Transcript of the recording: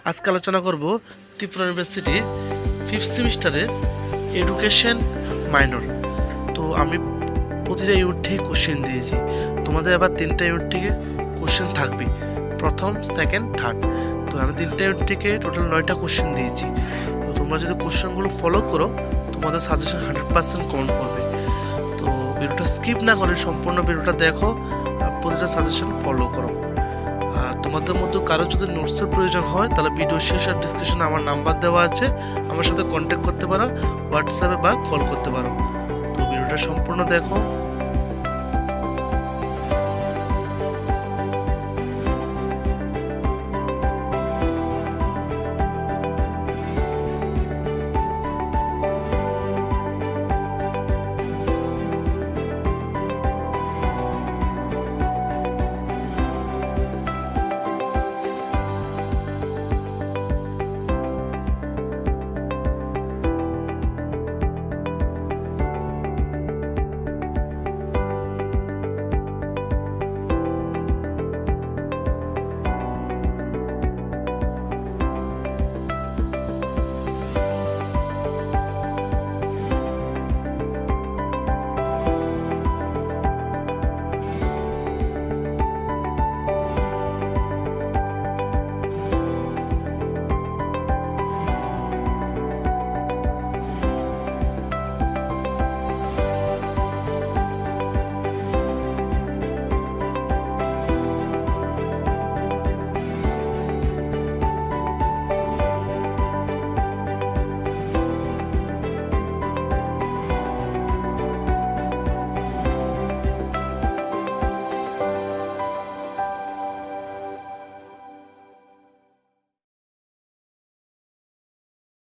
আজকে আলোচনা করব ত্রিপুরা ইউনিভার্সিটি 5th সেমিস্টারে এডুকেশন মাইনর। তো আমি প্রতিটা ইউনিট থেকে কোশ্চেন দিয়েছি, তোমাদের আবার 3টা ইউনিট থেকে কোশ্চেন থাকবে, প্রথম, সেকেন্ড, থার্ড। তো আমি 3টা ইউনিট থেকে টোটাল 9টা কোশ্চেন দিয়েছি। তো তোমরা যদি কোশ্চেনগুলো ফলো করো তোমাদের সাজেশন 100% কমন করবে। তো ভিডিওটা স্কিপ না করে সম্পূর্ণ ভিডিওটা দেখো আর প্রতিটা সাজেশন ফলো করো। আর তোমাদের মধ্যে কারো যদি নোটসের প্রয়োজন হয় তাহলে ভিডিও শেষ আর ডিসক্রিপশনে আমার নাম্বার দেওয়া আছে, আমার সাথে কন্ট্যাক্ট করতে পারো, হোয়াটসঅ্যাপে বা কল করতে পারো। তো ভিডিওটা সম্পূর্ণ দেখো,